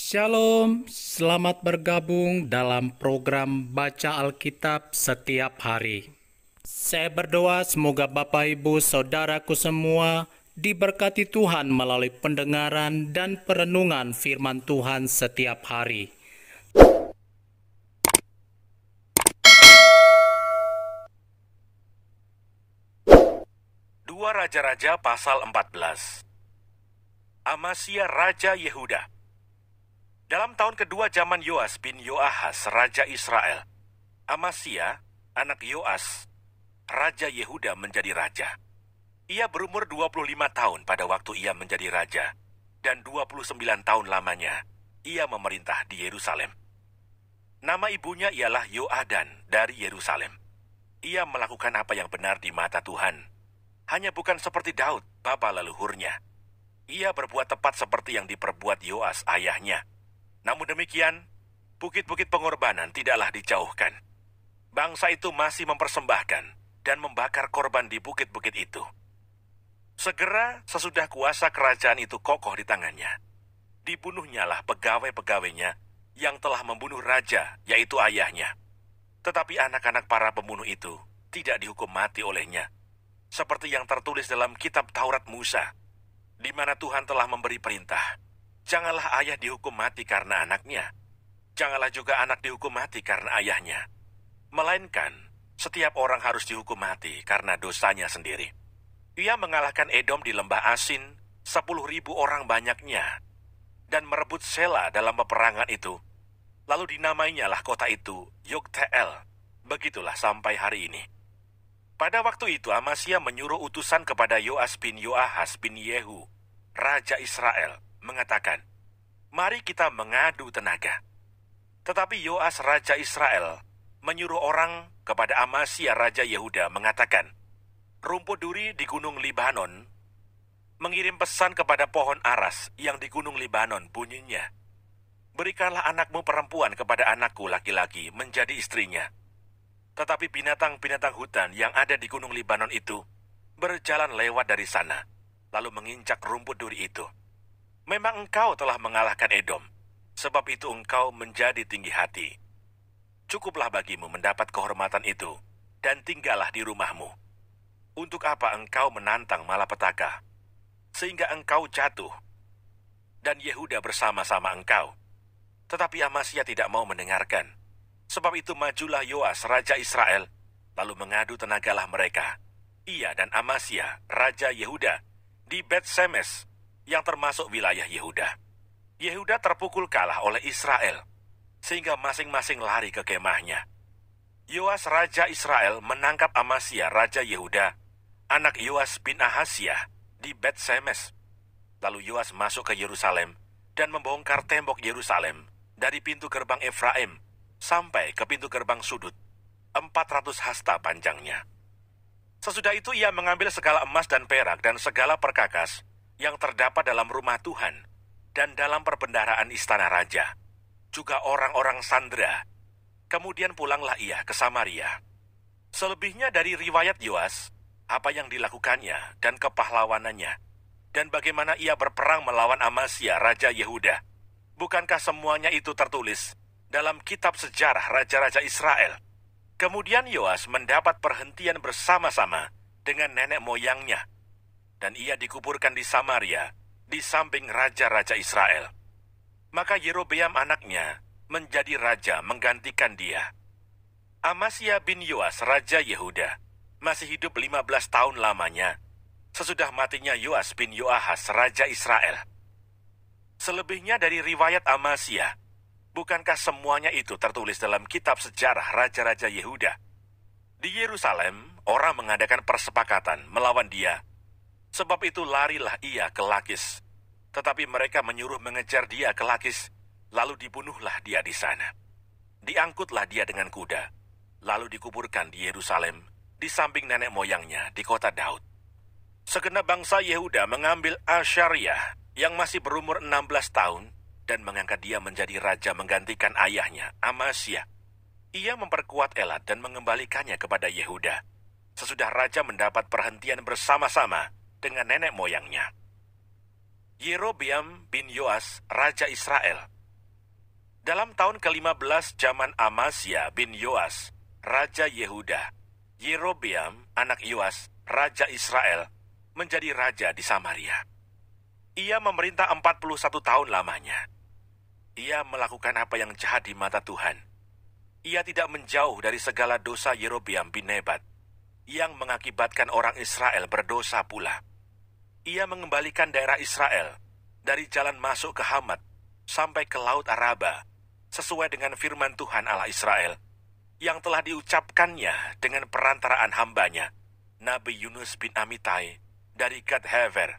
Shalom, selamat bergabung dalam program Baca Alkitab setiap hari. Saya berdoa semoga Bapak Ibu Saudaraku semua diberkati Tuhan melalui pendengaran dan perenungan firman Tuhan setiap hari. Dua Raja-Raja pasal 14. Amasya Raja Yehuda. Dalam tahun kedua zaman Yoas bin Yoahas Raja Israel, Amasya, anak Yoas, Raja Yehuda menjadi raja. Ia berumur 25 tahun pada waktu ia menjadi raja, dan 29 tahun lamanya ia memerintah di Yerusalem. Nama ibunya ialah Yoadan dari Yerusalem. Ia melakukan apa yang benar di mata Tuhan, hanya bukan seperti Daud, bapa leluhurnya. Ia berbuat tepat seperti yang diperbuat Yoas ayahnya. Namun demikian, bukit-bukit pengorbanan tidaklah dijauhkan. Bangsa itu masih mempersembahkan dan membakar korban di bukit-bukit itu. Segera sesudah kuasa kerajaan itu kokoh di tangannya, dibunuhnyalah pegawai-pegawainya yang telah membunuh raja, yaitu ayahnya. Tetapi anak-anak para pembunuh itu tidak dihukum mati olehnya, seperti yang tertulis dalam kitab Taurat Musa, di mana Tuhan telah memberi perintah, janganlah ayah dihukum mati karena anaknya, janganlah juga anak dihukum mati karena ayahnya, melainkan setiap orang harus dihukum mati karena dosanya sendiri. Ia mengalahkan Edom di lembah Asin, 10.000 orang banyaknya, dan merebut Sela dalam peperangan itu. Lalu dinamainya lah kota itu Yokteel. Begitulah sampai hari ini. Pada waktu itu Amasya menyuruh utusan kepada Yoas bin Yoahas bin Yehu, Raja Israel, mengatakan, "Mari kita mengadu tenaga." Tetapi Yoas Raja Israel menyuruh orang kepada Amasya Raja Yehuda mengatakan, "Rumput duri di gunung Libanon mengirim pesan kepada pohon aras yang di gunung Libanon bunyinya, berikanlah anakmu perempuan kepada anakku laki-laki menjadi istrinya." Tetapi binatang-binatang hutan yang ada di gunung Libanon itu berjalan lewat dari sana, lalu menginjak rumput duri itu. Memang engkau telah mengalahkan Edom, sebab itu engkau menjadi tinggi hati. Cukuplah bagimu mendapat kehormatan itu, dan tinggallah di rumahmu. Untuk apa engkau menantang malapetaka, sehingga engkau jatuh, dan Yehuda bersama-sama engkau? Tetapi Amasya tidak mau mendengarkan. Sebab itu majulah Yoas Raja Israel, lalu mengadu tenagalah mereka, ia dan Amasya Raja Yehuda, di Bet-Semes, yang termasuk wilayah Yehuda. Yehuda terpukul kalah oleh Israel, sehingga masing-masing lari ke kemahnya. Yoas Raja Israel menangkap Amasya Raja Yehuda, anak Yoas bin Ahasya, di Bet-Semes. Lalu Yoas masuk ke Yerusalem dan membongkar tembok Yerusalem dari pintu gerbang Efraim sampai ke pintu gerbang sudut, 400 hasta panjangnya. Sesudah itu ia mengambil segala emas dan perak dan segala perkakas yang terdapat dalam rumah Tuhan dan dalam perbendaharaan istana raja, juga orang-orang sandera. Kemudian pulanglah ia ke Samaria. Selebihnya dari riwayat Yoas, apa yang dilakukannya dan kepahlawanannya, dan bagaimana ia berperang melawan Amasya Raja Yehuda, bukankah semuanya itu tertulis dalam kitab sejarah Raja-Raja Israel? Kemudian Yoas mendapat perhentian bersama-sama dengan nenek moyangnya, dan ia dikuburkan di Samaria, di samping raja-raja Israel. Maka Yerobeam anaknya menjadi raja menggantikan dia. Amasya bin Yoas Raja Yehuda masih hidup 15 tahun lamanya, sesudah matinya Yoas bin Yoahas Raja Israel. Selebihnya dari riwayat Amasya, bukankah semuanya itu tertulis dalam kitab sejarah Raja-Raja Yehuda? Di Yerusalem, orang mengadakan persepakatan melawan dia. Sebab itu larilah ia ke Lakis. Tetapi mereka menyuruh mengejar dia ke Lakis, lalu dibunuhlah dia di sana. Diangkutlah dia dengan kuda, lalu dikuburkan di Yerusalem, di samping nenek moyangnya di kota Daud. Segenap bangsa Yehuda mengambil Asyariah yang masih berumur 16 tahun, dan mengangkat dia menjadi raja menggantikan ayahnya, Amasya. Ia memperkuat Elat dan mengembalikannya kepada Yehuda, sesudah raja mendapat perhentian bersama-sama dengan nenek moyangnya. Yerobeam bin Yoas, Raja Israel, Dalam tahun ke-15 zaman Amasya bin Yoas, Raja Yehuda, Yerobeam, anak Yoas, Raja Israel, menjadi raja di Samaria. Ia memerintah 41 tahun lamanya. Ia melakukan apa yang jahat di mata Tuhan. Ia tidak menjauh dari segala dosa Yerobeam bin Nebat, yang mengakibatkan orang Israel berdosa pula. Ia mengembalikan daerah Israel dari jalan masuk ke Hamat sampai ke Laut Araba, sesuai dengan firman Tuhan Allah Israel, yang telah diucapkannya dengan perantaraan hambanya, Nabi Yunus bin Amitai dari Gad Hefer.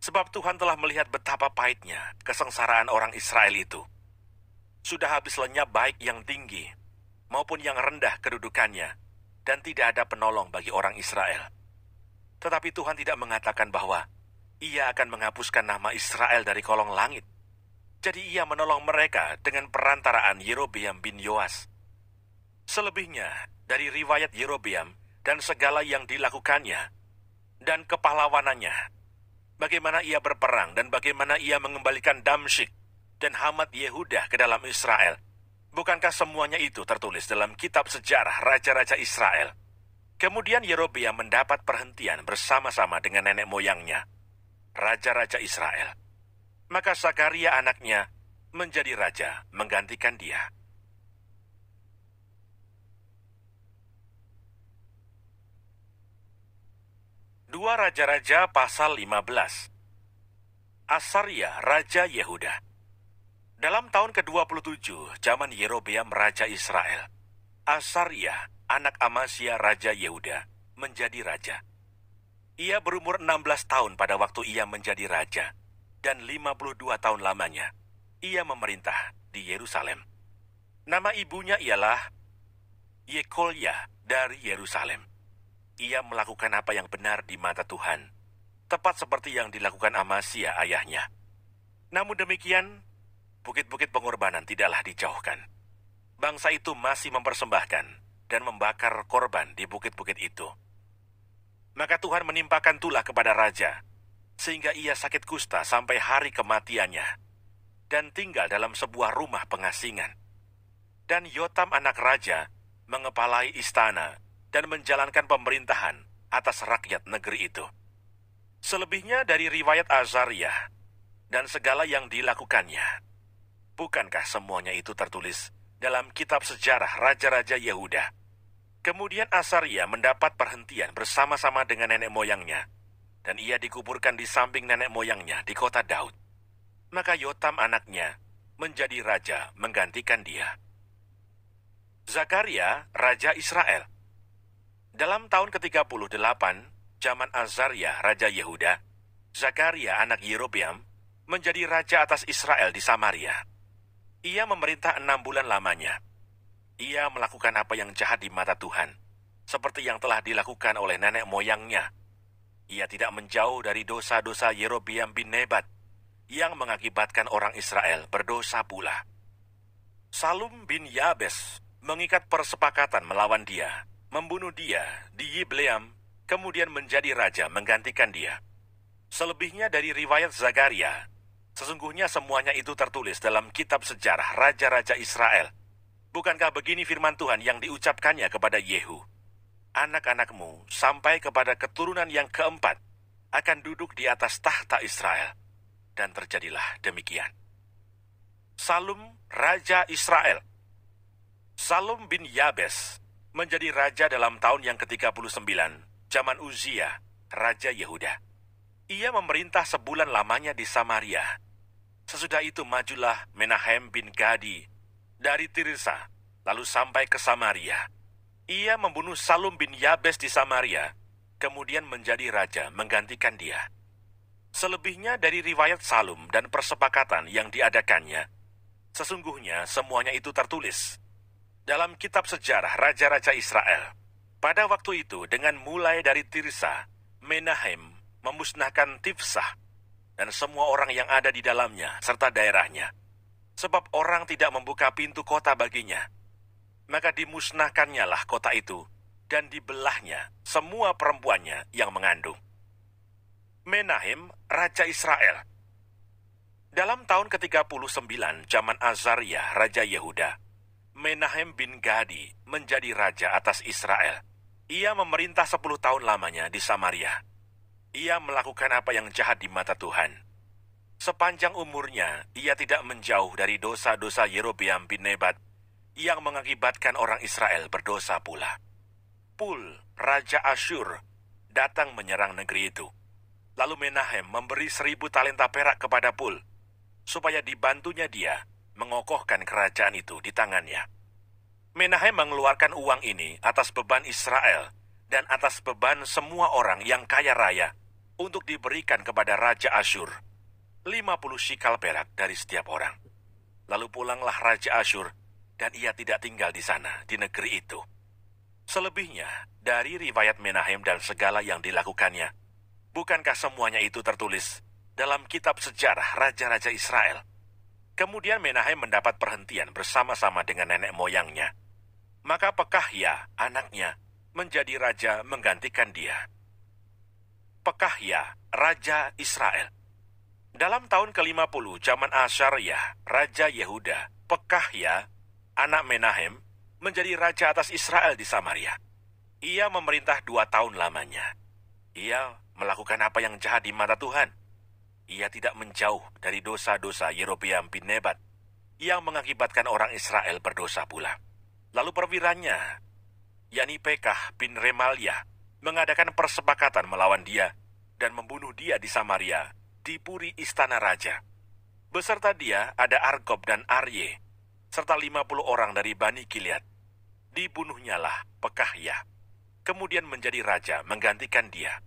Sebab Tuhan telah melihat betapa pahitnya kesengsaraan orang Israel itu. Sudah habis lenyap baik yang tinggi maupun yang rendah kedudukannya, dan tidak ada penolong bagi orang Israel. Tetapi Tuhan tidak mengatakan bahwa Ia akan menghapuskan nama Israel dari kolong langit. Jadi Ia menolong mereka dengan perantaraan Yerobeam bin Yoas. Selebihnya dari riwayat Yerobeam dan segala yang dilakukannya dan kepahlawanannya, bagaimana ia berperang dan bagaimana ia mengembalikan Damsyik dan Hamat Yehuda ke dalam Israel, bukankah semuanya itu tertulis dalam kitab sejarah Raja-Raja Israel? Kemudian Yerobeam mendapat perhentian bersama-sama dengan nenek moyangnya, Raja-Raja Israel. Maka Zakaria anaknya menjadi raja menggantikan dia. Dua Raja-Raja pasal 15. Asaria, Raja Yehuda. Dalam tahun ke-27 zaman Yerobeam Raja Israel, Asaria, anak Amasya Raja Yehuda, menjadi raja. Ia berumur 16 tahun pada waktu ia menjadi raja, dan 52 tahun lamanya ia memerintah di Yerusalem. Nama ibunya ialah Yekolya dari Yerusalem. Ia melakukan apa yang benar di mata Tuhan, tepat seperti yang dilakukan Amasya ayahnya. Namun demikian, bukit-bukit pengorbanan tidaklah dijauhkan. Bangsa itu masih mempersembahkan dan membakar korban di bukit-bukit itu. Maka Tuhan menimpakan tulah kepada raja, sehingga ia sakit kusta sampai hari kematiannya, dan tinggal dalam sebuah rumah pengasingan. Dan Yotam anak raja mengepalai istana dan menjalankan pemerintahan atas rakyat negeri itu. Selebihnya dari riwayat Azariah dan segala yang dilakukannya, bukankah semuanya itu tertulis dalam kitab sejarah Raja-Raja Yehuda? Kemudian Asaria mendapat perhentian bersama-sama dengan nenek moyangnya, dan ia dikuburkan di samping nenek moyangnya di kota Daud. Maka Yotam anaknya menjadi raja menggantikan dia. Zakaria, Raja Israel. Dalam tahun ke-38, zaman Azaria, Raja Yehuda, Zakaria anak Yerobeam menjadi raja atas Israel di Samaria. Ia memerintah 6 bulan lamanya. Ia melakukan apa yang jahat di mata Tuhan, seperti yang telah dilakukan oleh nenek moyangnya. Ia tidak menjauh dari dosa-dosa Yerobeam bin Nebat, yang mengakibatkan orang Israel berdosa pula. Salum bin Yabes mengikat persepakatan melawan dia, membunuh dia di Yibleam, kemudian menjadi raja menggantikan dia. Selebihnya dari riwayat Zakaria, sesungguhnya semuanya itu tertulis dalam kitab sejarah Raja-Raja Israel. Bukankah begini firman Tuhan yang diucapkannya kepada Yehu? Anak-anakmu sampai kepada keturunan yang keempat akan duduk di atas tahta Israel. Dan terjadilah demikian. Salum, Raja Israel. Salum bin Yabes menjadi raja dalam tahun yang ke-39, zaman Uzia, Raja Yehuda. Ia memerintah sebulan lamanya di Samaria. Sesudah itu majulah Menahem bin Gadi dari Tirsa, lalu sampai ke Samaria. Ia membunuh Salum bin Yabes di Samaria, kemudian menjadi raja menggantikan dia. Selebihnya dari riwayat Salum dan persepakatan yang diadakannya, sesungguhnya semuanya itu tertulis dalam kitab sejarah Raja-Raja Israel. Pada waktu itu, dengan mulai dari Tirsa, Menahem memusnahkan Tifsah dan semua orang yang ada di dalamnya serta daerahnya. Sebab orang tidak membuka pintu kota baginya. Maka dimusnahkannya lah kota itu, dan dibelahnya semua perempuannya yang mengandung. Menahem, Raja Israel. Dalam tahun ke-39 zaman Azaria, Raja Yehuda, Menahem bin Gadi menjadi raja atas Israel. Ia memerintah 10 tahun lamanya di Samaria. Ia melakukan apa yang jahat di mata Tuhan. Sepanjang umurnya, ia tidak menjauh dari dosa-dosa Yerobeam bin Nebat yang mengakibatkan orang Israel berdosa pula. Pul, Raja Asyur, datang menyerang negeri itu. Lalu Menahem memberi 1.000 talenta perak kepada Pul, supaya dibantunya dia mengokohkan kerajaan itu di tangannya. Menahem mengeluarkan uang ini atas beban Israel dan atas beban semua orang yang kaya raya untuk diberikan kepada Raja Asyur. 50 shikal perak dari setiap orang. Lalu pulanglah Raja Asyur dan ia tidak tinggal di sana, di negeri itu. Selebihnya dari riwayat Menahem dan segala yang dilakukannya, bukankah semuanya itu tertulis dalam kitab sejarah Raja-Raja Israel? Kemudian Menahem mendapat perhentian bersama-sama dengan nenek moyangnya. Maka Pekahya, anaknya, menjadi raja menggantikan dia. Pekahya, Raja Israel. Dalam tahun ke-50 zaman Asyariah, Raja Yehuda, Pekahya, anak Menahem, menjadi raja atas Israel di Samaria. Ia memerintah 2 tahun lamanya. Ia melakukan apa yang jahat di mata Tuhan. Ia tidak menjauh dari dosa-dosa Yerobeam bin Nebat yang mengakibatkan orang Israel berdosa pula. Lalu perwiranya, yakni Pekah bin Remalia, mengadakan persepakatan melawan dia dan membunuh dia di Samaria, di puri istana raja. Beserta dia ada Argob dan Arye, serta 50 orang dari Bani Gilead. Dibunuhnyalah Pekahya, kemudian menjadi raja menggantikan dia.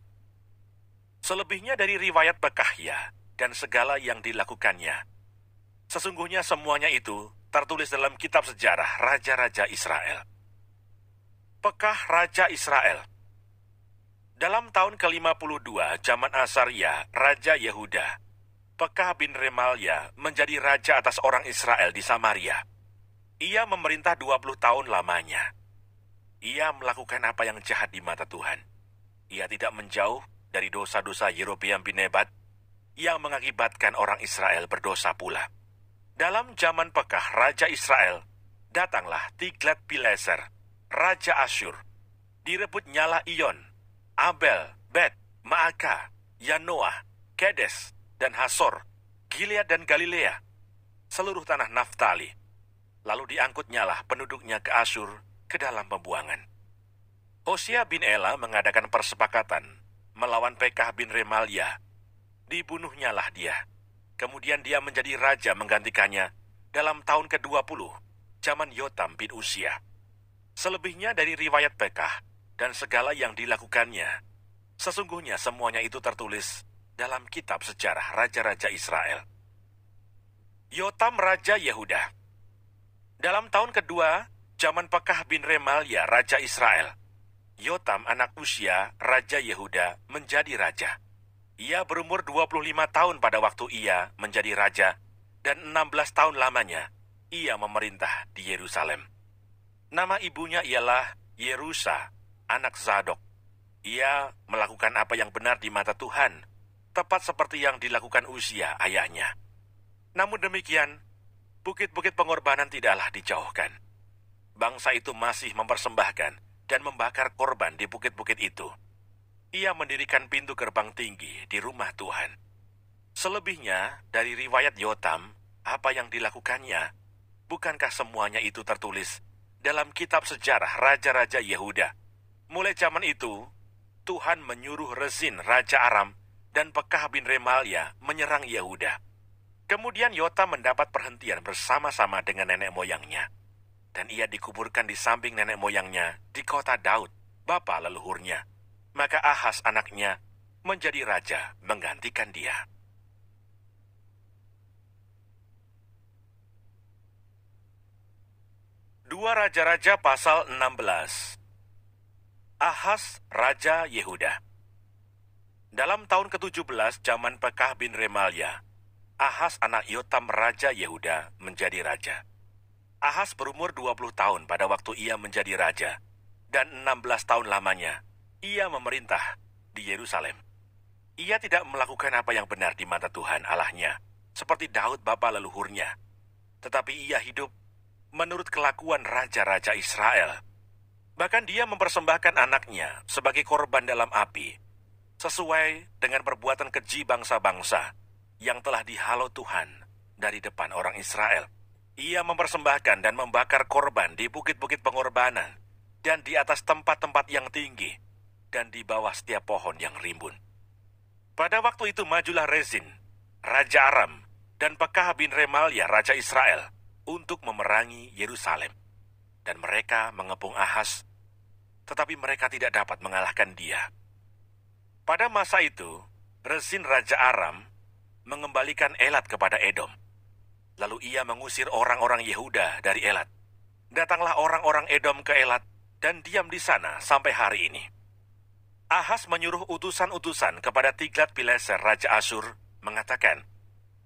Selebihnya dari riwayat Pekahya dan segala yang dilakukannya, sesungguhnya semuanya itu tertulis dalam kitab sejarah Raja-Raja Israel. Pekah Raja Israel. Dalam tahun ke-52 zaman Azaria, Raja Yehuda, Pekah bin Remalia menjadi raja atas orang Israel di Samaria. Ia memerintah 20 tahun lamanya. Ia melakukan apa yang jahat di mata Tuhan. Ia tidak menjauh dari dosa-dosa Yerobeam bin Nebat yang mengakibatkan orang Israel berdosa pula. Dalam zaman Pekah Raja Israel, datanglah Tiglat-Pileser, Raja Asyur. Direbut nyala Iyon, Abel, Bet, Maaka, Yanoah, Kedes, dan Hasor, Gilead dan Galilea, seluruh tanah Naftali. Lalu diangkutnyalah penduduknya ke Asyur ke dalam pembuangan. Hosea bin Ela mengadakan persepakatan melawan Pekah bin Remalia. Dibunuhnyalah dia. Kemudian dia menjadi raja menggantikannya dalam tahun ke-20, zaman Yotam bin Usia. Selebihnya dari riwayat Pekah dan segala yang dilakukannya, sesungguhnya semuanya itu tertulis dalam kitab sejarah Raja-Raja Israel. Yotam Raja Yehuda. Dalam tahun kedua, zaman Pekah bin Remalia Raja Israel, Yotam anak Usia Raja Yehuda menjadi raja. Ia berumur 25 tahun pada waktu ia menjadi raja, dan 16 tahun lamanya ia memerintah di Yerusalem. Nama ibunya ialah Yerusa, anak Zadok. Ia melakukan apa yang benar di mata Tuhan, tepat seperti yang dilakukan Uzia ayahnya. Namun demikian, bukit-bukit pengorbanan tidaklah dijauhkan. Bangsa itu masih mempersembahkan dan membakar korban di bukit-bukit itu. Ia mendirikan pintu gerbang tinggi di rumah Tuhan. Selebihnya dari riwayat Yotam, apa yang dilakukannya, bukankah semuanya itu tertulis dalam kitab sejarah Raja-Raja Yehuda? Mulai zaman itu, Tuhan menyuruh Rezin Raja Aram dan Pekah bin Remalia menyerang Yehuda. Kemudian Yotam mendapat perhentian bersama-sama dengan nenek moyangnya. Dan ia dikuburkan di samping nenek moyangnya di kota Daud, bapa leluhurnya. Maka Ahaz anaknya menjadi raja menggantikan dia. Dua Raja-Raja pasal 16. Ahaz Raja Yehuda. Dalam tahun ke-17 zaman Pekah bin Remalia, Ahaz anak Yotam Raja Yehuda menjadi raja. Ahaz berumur 20 tahun pada waktu ia menjadi raja, dan 16 tahun lamanya ia memerintah di Yerusalem. Ia tidak melakukan apa yang benar di mata Tuhan Allahnya, seperti Daud bapa leluhurnya, tetapi ia hidup menurut kelakuan raja-raja Israel. Bahkan dia mempersembahkan anaknya sebagai korban dalam api, sesuai dengan perbuatan keji bangsa-bangsa yang telah dihalau Tuhan dari depan orang Israel. Ia mempersembahkan dan membakar korban di bukit-bukit pengorbanan dan di atas tempat-tempat yang tinggi dan di bawah setiap pohon yang rimbun. Pada waktu itu majulah Rezin, Raja Aram, dan Pekah bin Remalia, Raja Israel, untuk memerangi Yerusalem. Dan mereka mengepung Ahaz, tetapi mereka tidak dapat mengalahkan dia. Pada masa itu, Rezin Raja Aram mengembalikan Elat kepada Edom. Lalu ia mengusir orang-orang Yehuda dari Elat. Datanglah orang-orang Edom ke Elat dan diam di sana sampai hari ini. Ahaz menyuruh utusan-utusan kepada Tiglat-Pileser Raja Asyur, mengatakan,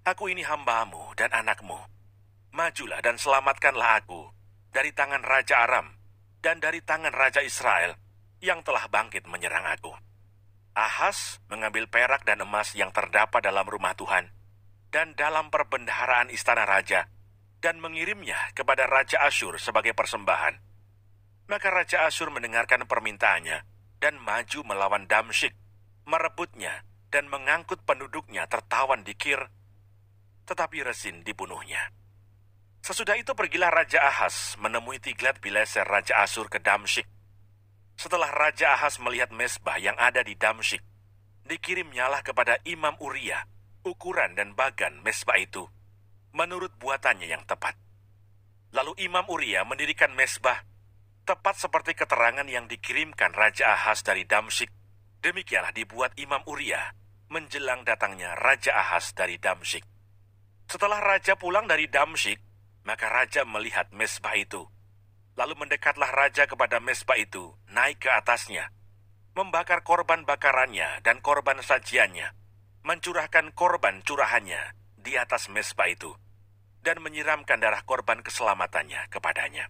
"Aku ini hambamu dan anakmu. Majulah dan selamatkanlah aku dari tangan Raja Aram dan dari tangan Raja Israel yang telah bangkit menyerang aku." Ahaz mengambil perak dan emas yang terdapat dalam rumah Tuhan dan dalam perbendaharaan istana raja dan mengirimnya kepada Raja Asyur sebagai persembahan. Maka Raja Asyur mendengarkan permintaannya dan maju melawan Damsyik, merebutnya dan mengangkut penduduknya tertawan di Kir, tetapi Rezin dibunuhnya. Sesudah itu pergilah Raja Ahaz menemui Tiglat-Pileser Raja Asyur ke Damsyik. Setelah Raja Ahaz melihat mezbah yang ada di Damsyik, dikirimnyalah kepada Imam Uria ukuran dan bagan mezbah itu, menurut buatannya yang tepat. Lalu Imam Uria mendirikan mezbah, tepat seperti keterangan yang dikirimkan Raja Ahaz dari Damsyik. Demikianlah dibuat Imam Uria menjelang datangnya Raja Ahaz dari Damsyik. Setelah Raja pulang dari Damsyik, maka Raja melihat mezbah itu. Lalu mendekatlah Raja kepada mezbah itu, naik ke atasnya, membakar korban bakarannya dan korban sajiannya, mencurahkan korban curahannya di atas mezbah itu, dan menyiramkan darah korban keselamatannya kepadanya.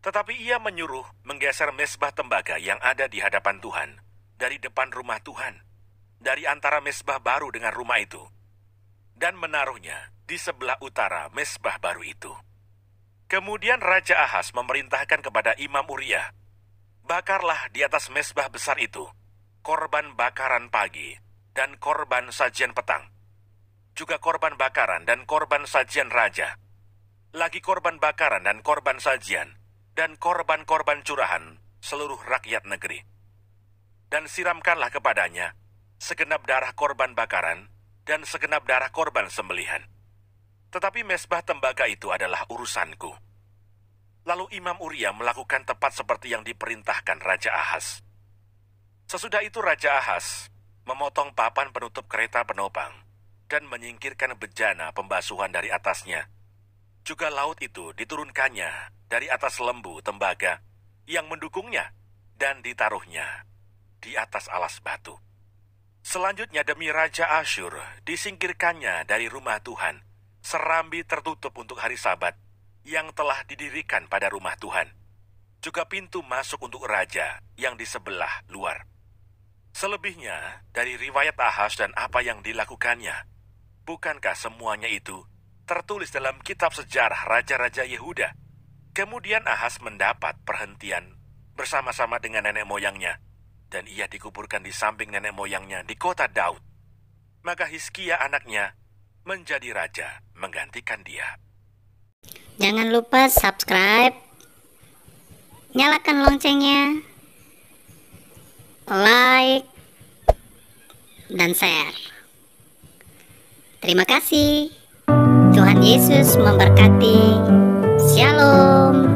Tetapi ia menyuruh menggeser mezbah tembaga yang ada di hadapan Tuhan, dari depan rumah Tuhan, dari antara mezbah baru dengan rumah itu, dan menaruhnya di sebelah utara mezbah baru itu. Kemudian Raja Ahaz memerintahkan kepada Imam Uria, "Bakarlah di atas mezbah besar itu korban bakaran pagi dan korban sajian petang, juga korban bakaran dan korban sajian raja, lagi korban bakaran dan korban sajian, dan korban-korban curahan seluruh rakyat negeri. Dan siramkanlah kepadanya segenap darah korban bakaran dan segenap darah korban sembelihan. Tetapi mezbah tembaga itu adalah urusanku." Lalu Imam Uria melakukan tepat seperti yang diperintahkan Raja Ahaz. Sesudah itu Raja Ahaz memotong papan penutup kereta penopang dan menyingkirkan bejana pembasuhan dari atasnya. Juga laut itu diturunkannya dari atas lembu tembaga yang mendukungnya dan ditaruhnya di atas alas batu. Selanjutnya demi Raja Asyur disingkirkannya dari rumah Tuhan serambi tertutup untuk hari Sabat yang telah didirikan pada rumah Tuhan, juga pintu masuk untuk raja yang di sebelah luar. Selebihnya dari riwayat Ahaz dan apa yang dilakukannya, bukankah semuanya itu tertulis dalam kitab sejarah Raja-Raja Yehuda? Kemudian Ahaz mendapat perhentian bersama-sama dengan nenek moyangnya, dan ia dikuburkan di samping nenek moyangnya di kota Daud. Maka Hizkia anaknya menjadi raja menggantikan dia. Jangan lupa subscribe, nyalakan loncengnya, like, dan share. Terima kasih. Tuhan Yesus memberkati. Shalom.